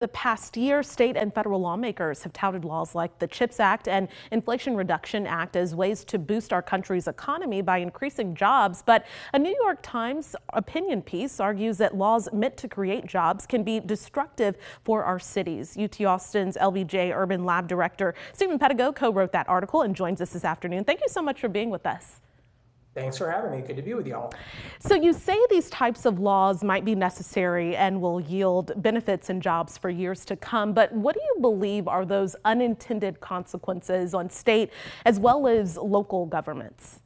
The past year, state and federal lawmakers have touted laws like the CHIPS Act and Inflation Reduction Act as ways to boost our country's economy by increasing jobs. But a New York Times opinion piece argues that laws meant to create jobs can be destructive for our cities. UT Austin's LBJ Urban Lab Director Steven Pedigo co-wrote that article and joins us this afternoon. Thank you so much for being with us. Thanks for having me. Good to be with y'all. So you say these types of laws might be necessary and will yield benefits and jobs for years to come. But what do you believe are those unintended consequences on state as well as local governments?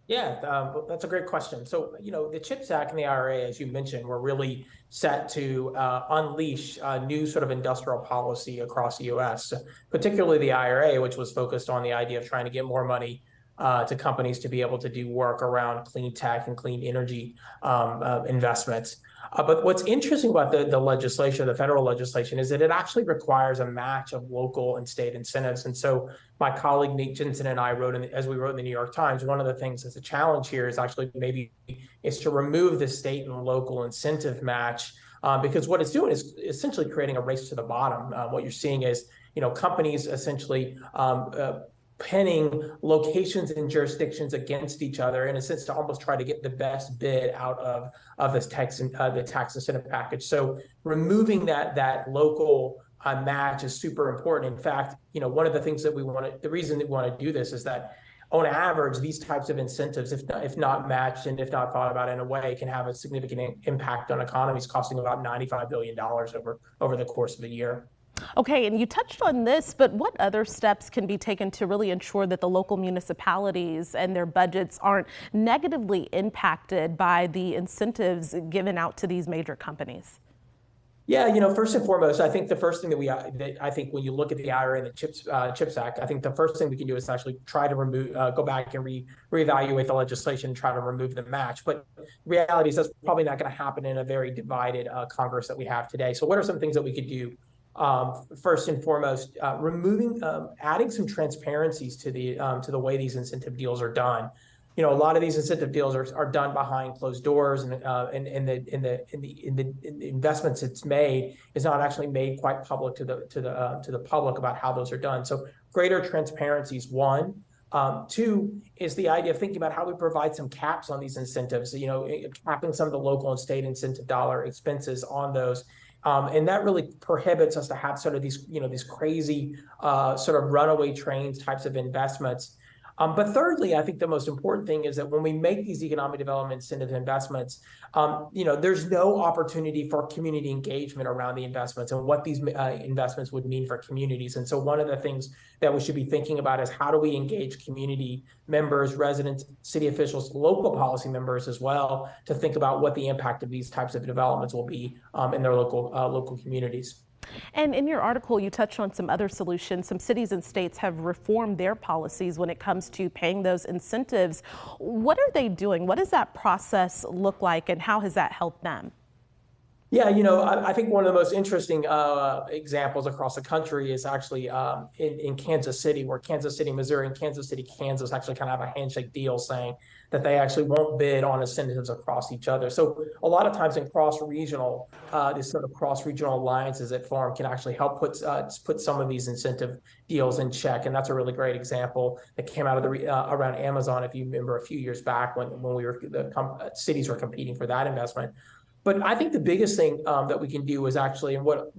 Yeah, that's a great question. So, the CHIPS Act and the IRA, as you mentioned, were really set to unleash a new sort of industrial policy across the U.S., particularly the IRA, which was focused on the idea of trying to get more money to companies to be able to do work around clean tech and clean energy investments. But what's interesting about the legislation, the federal legislation, is that it actually requires a match of local and state incentives. And so my colleague Nate Jensen and I as we wrote in the New York Times, one of the things that's a challenge here is actually is to remove the state and local incentive match, because what it's doing is essentially creating a race to the bottom. What you're seeing is, companies essentially pinning locations and jurisdictions against each other in a sense to almost try to get the best bid out of this the tax incentive package. So removing that local match is super important. In fact, one of the things that the reason that we want to do this is that on average, these types of incentives, if not matched and if not thought about in a way, can have a significant impact on economies, costing about $95 billion over the course of a year. Okay, and you touched on this, but what other steps can be taken to really ensure that the local municipalities and their budgets aren't negatively impacted by the incentives given out to these major companies? Yeah, first and foremost, I think the first thing that I think when you look at the IRA and the CHIPS Act, I think the first thing we can do is actually try to go back and reevaluate the legislation and try to remove the match. But reality is that's probably not going to happen in a very divided Congress that we have today. So what are some things that we could do? First and foremost, adding some transparencies to the way these incentive deals are done. A lot of these incentive deals are done behind closed doors, and the investments it's made is not actually made quite public to the public about how those are done. So greater transparency is one. Two is the idea of thinking about how we provide some caps on these incentives. Capping some of the local and state incentive dollar expenses on those. And that really prohibits us to have sort of these crazy sort of runaway trains types of investments. But thirdly, I think the most important thing is that when we make these economic development incentive investments, there's no opportunity for community engagement around the investments and what these investments would mean for communities. And so one of the things that we should be thinking about is how do we engage community members, residents, city officials, local policy members as well, to think about what the impact of these types of developments will be in their local communities. And in your article, you touched on some other solutions. Some cities and states have reformed their policies when it comes to paying those incentives. What are they doing? What does that process look like, and how has that helped them? Yeah, I think one of the most interesting examples across the country is actually in Kansas City, where Kansas City, Missouri, and Kansas City, Kansas actually kind of have a handshake deal saying that they actually won't bid on incentives across each other. So a lot of times in this sort of cross-regional alliances at Farm can actually help put some of these incentive deals in check. And that's a really great example that came out of around Amazon, if you remember, a few years back when the cities were competing for that investment. But I think the biggest thing that we can do is actually, and what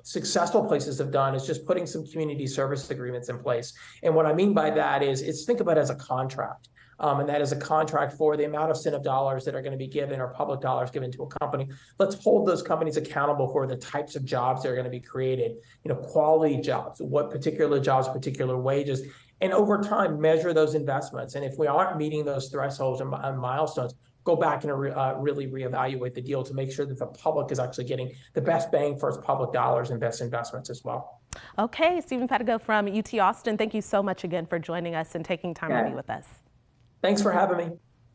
successful places have done, is just putting some community service agreements in place. And what I mean by that is think about it as a contract. And that is a contract for the amount of incentive dollars that are going to be given, or public dollars given to a company. Let's hold those companies accountable for the types of jobs that are going to be created, quality jobs, what particular jobs, particular wages, and over time measure those investments. And if we aren't meeting those thresholds and milestones, go back and really reevaluate the deal to make sure that the public is actually getting the best bang for its public dollars and best investments as well. Okay, Steven Pedigo from UT Austin, thank you so much again for joining us and taking time to be with us. Thanks for having me.